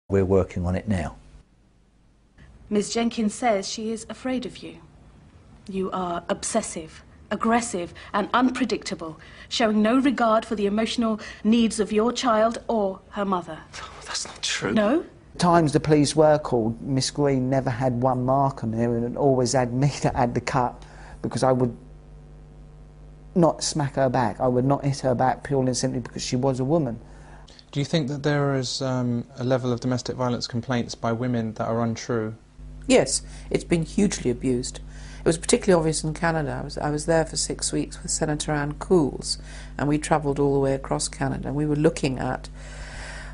We're working on it now. Ms. Jenkins says she is afraid of you. You are obsessive, aggressive and unpredictable, showing no regard for the emotional needs of your child or her mother. Oh, that's not true. No? Times the police were called, Miss Green never had one mark on her and always had me that had the cut, because I would not smack her back. I would not hit her back purely and simply because she was a woman. Do you think that there is a level of domestic violence complaints by women that are untrue? Yes, it's been hugely abused. It was particularly obvious in Canada. I was there for 6 weeks with Senator Ann Cools, and we travelled all the way across Canada. We were looking at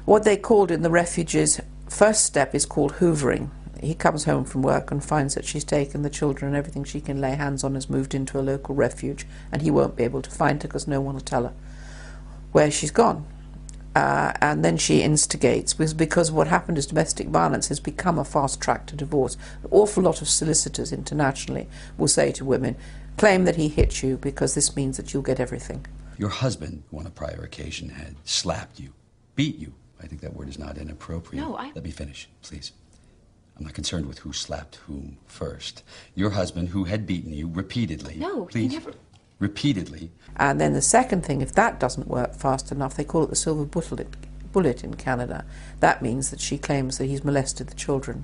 what they called in the refugees, first step is called hoovering. He comes home from work and finds that she's taken the children and everything she can lay hands on has moved into a local refuge, and he won't be able to find her because no one will tell her where she's gone. And then she instigates, because what happened is domestic violence has become a fast track to divorce. An awful lot of solicitors internationally will say to women, claim that he hit you because this means that you'll get everything. Your husband, on a prior occasion, had slapped you, beat you. I think that word is not inappropriate. No, Let me finish, please. I'm not concerned with who slapped whom first. Your husband, who had beaten you repeatedly. No, please. he never... Repeatedly. And then the second thing, if that doesn't work fast enough, they call it the silver bullet in Canada. That means that she claims that he's molested the children.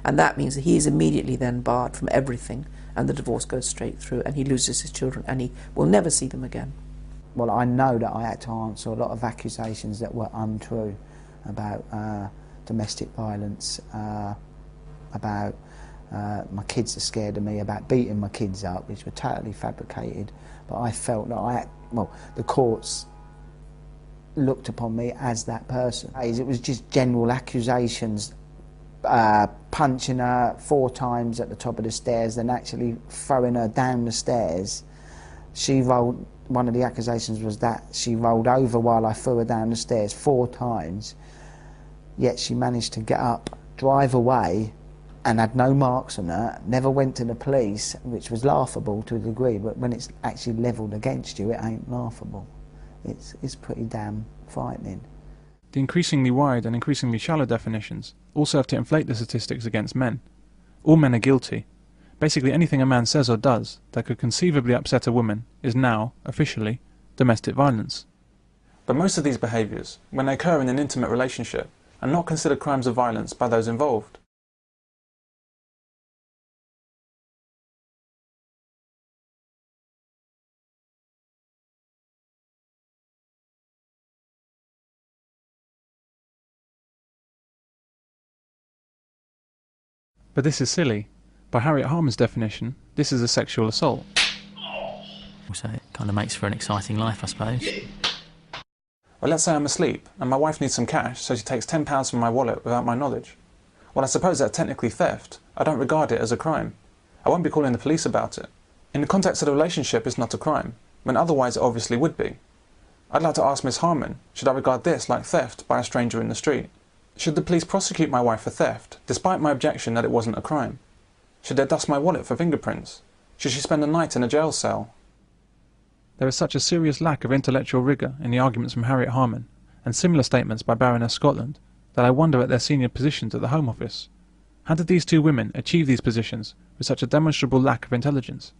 And that means that he is immediately then barred from everything, and the divorce goes straight through, and he loses his children, and he will never see them again. Well, I know that I had to answer a lot of accusations that were untrue about domestic violence, about my kids are scared of me, about beating my kids up, which were totally fabricated. But I felt that the courts looked upon me as that person. It was just general accusations, punching her 4 times at the top of the stairs, then actually throwing her down the stairs. She rolled. One of the accusations was that she rolled over while I threw her down the stairs 4 times, yet she managed to get up, drive away, and had no marks on her, never went to the police, which was laughable to a degree, but when it's actually levelled against you, it ain't laughable. It's pretty damn frightening. The increasingly wide and increasingly shallow definitions all serve to inflate the statistics against men. All men are guilty. Basically anything a man says or does that could conceivably upset a woman is now, officially, domestic violence. But most of these behaviours, when they occur in an intimate relationship, are not considered crimes of violence by those involved. But this is silly. By Harriet Harman's definition, this is a sexual assault. So it kind of makes for an exciting life, I suppose. Well, let's say I'm asleep, and my wife needs some cash, so she takes £10 from my wallet without my knowledge. Well, I suppose that's technically theft. I don't regard it as a crime. I won't be calling the police about it. In the context of the relationship, it's not a crime, when otherwise it obviously would be. I'd like to ask Miss Harman, should I regard this like theft by a stranger in the street? Should the police prosecute my wife for theft, despite my objection that it wasn't a crime? Should they dust my wallet for fingerprints? Should she spend a night in a jail cell? There is such a serious lack of intellectual rigour in the arguments from Harriet Harman, and similar statements by Baroness Scotland, that I wonder at their senior positions at the Home Office. How did these two women achieve these positions with such a demonstrable lack of intelligence?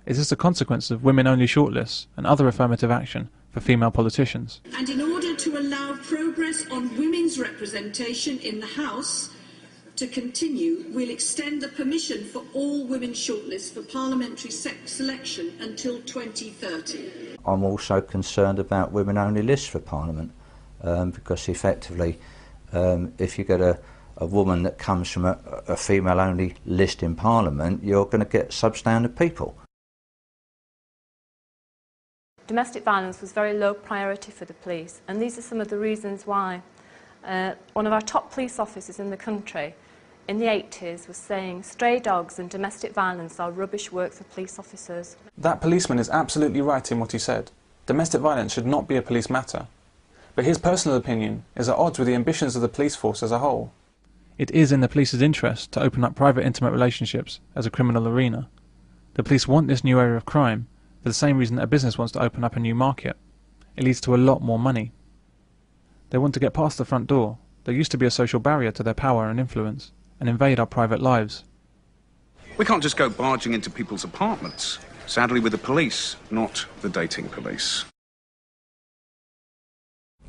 Is this a consequence of women-only shortlists and other affirmative action for female politicians? And in order to allow progress on women's representation in the House to continue, we'll extend the permission for all women shortlists for parliamentary selection until 2030. I'm also concerned about women-only lists for Parliament, because effectively, if you get a woman that comes from a female-only list in Parliament, you're going to get substandard people. Domestic violence was very low priority for the police, and these are some of the reasons why. One of our top police officers in the country in the 80s was saying stray dogs and domestic violence are rubbish work for police officers. That policeman is absolutely right in what he said. Domestic violence should not be a police matter. But his personal opinion is at odds with the ambitions of the police force as a whole. It is in the police's interest to open up private intimate relationships as a criminal arena. The police want this new area of crime for the same reason that a business wants to open up a new market. It leads to a lot more money. They want to get past the front door, There used to be a social barrier to their power and influence, and invade our private lives. We can't just go barging into people's apartments. Sadly, with the police, not the dating police.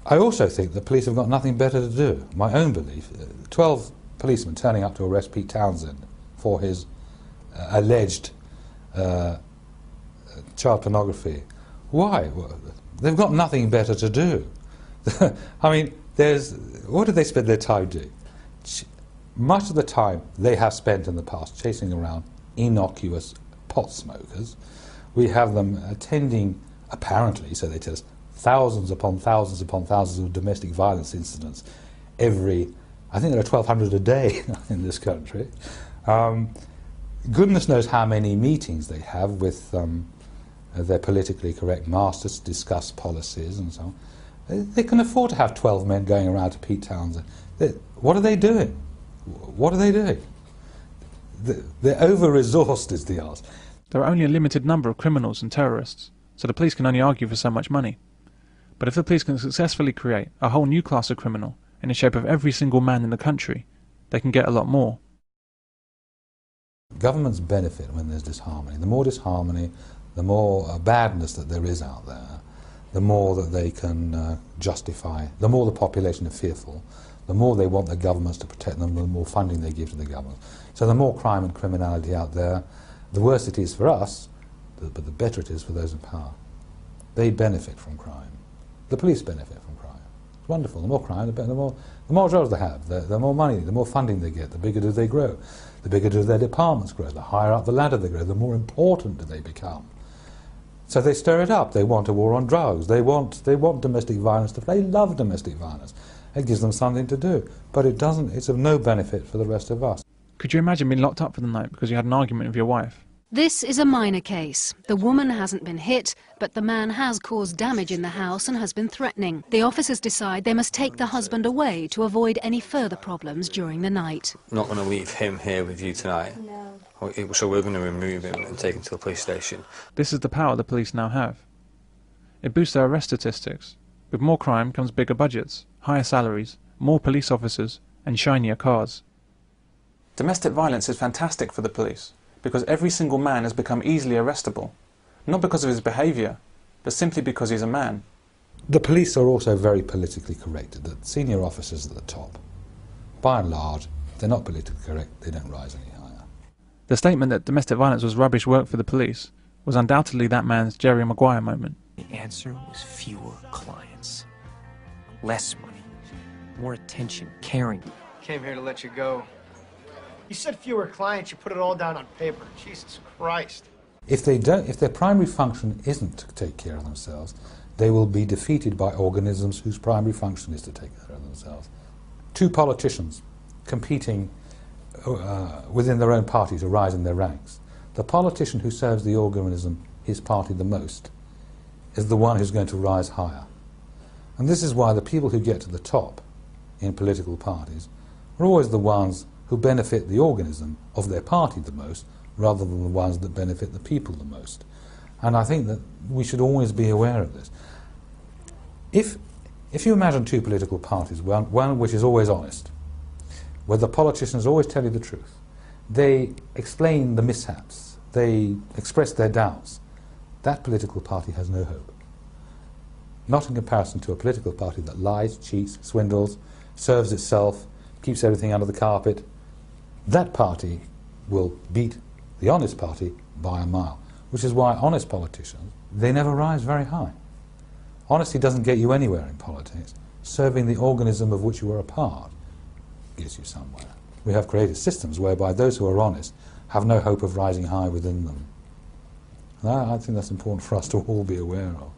I also think the police have got nothing better to do. My own belief, 12 policemen turning up to arrest Pete Townsend for his alleged child pornography. Why? Well, they've got nothing better to do. I mean, what do they spend their time doing? Much of the time they have spent in the past chasing around innocuous pot smokers. We have them attending, apparently, so they tell us, thousands upon thousands upon thousands of domestic violence incidents every, I think there are 1,200 a day in this country. Goodness knows how many meetings they have with their politically correct masters to discuss policies and so on. They can afford to have 12 men going around to Pete Townsend. What are they doing? What are they doing? They're over-resourced is the answer. There are only a limited number of criminals and terrorists, so the police can only argue for so much money. But if the police can successfully create a whole new class of criminal in the shape of every single man in the country, they can get a lot more. Governments benefit when there's disharmony. The more disharmony, the more badness that there is out there, the more that they can justify, the more the population are fearful, the more they want their governments to protect them, the more funding they give to the government. So the more crime and criminality out there, the worse it is for us, but the better it is for those in power. They benefit from crime. The police benefit from crime. It's wonderful. The more crime, the more jobs they have, the more money, the more funding they get, the bigger do they grow. The bigger do their departments grow. The higher up the ladder they grow, the more important do they become. So they stir it up. They want a war on drugs. They want domestic violence. They love domestic violence. It gives them something to do. But it doesn't. It's of no benefit for the rest of us. Could you imagine being locked up for the night because you had an argument with your wife? This is a minor case. The woman hasn't been hit, but the man has caused damage in the house and has been threatening. The officers decide they must take the husband away to avoid any further problems during the night. I'm not going to leave him here with you tonight. No. So we're going to remove him and take him to the police station. This is the power the police now have. It boosts their arrest statistics. With more crime comes bigger budgets, higher salaries, more police officers, and shinier cars. Domestic violence is fantastic for the police, because every single man has become easily arrestable, not because of his behaviour, but simply because he's a man. The police are also very politically correct. The senior officers at the top, by and large, if they're not politically correct, they don't rise any higher. The statement that domestic violence was rubbish work for the police was undoubtedly that man's Jerry Maguire moment. The answer was fewer clients, less money, more attention, caring. Came here to let you go. You said fewer clients, you put it all down on paper. Jesus Christ. If their primary function isn't to take care of themselves, they will be defeated by organisms whose primary function is to take care of themselves. Two politicians competing within their own party to rise in their ranks. The politician who serves the organism, his party, the most, is the one who's going to rise higher. And this is why the people who get to the top in political parties are always the ones who benefit the organism of their party the most, rather than the ones that benefit the people the most. And I think that we should always be aware of this. If you imagine two political parties, one which is always honest, where the politicians always tell you the truth, they explain the mishaps, they express their doubts, that political party has no hope. Not in comparison to a political party that lies, cheats, swindles, serves itself, keeps everything under the carpet. That party will beat the honest party by a mile, which is why honest politicians, they never rise very high. Honesty doesn't get you anywhere in politics. Serving the organism of which you are a part gets you somewhere. We have created systems whereby those who are honest have no hope of rising high within them. And I think that's important for us to all be aware of.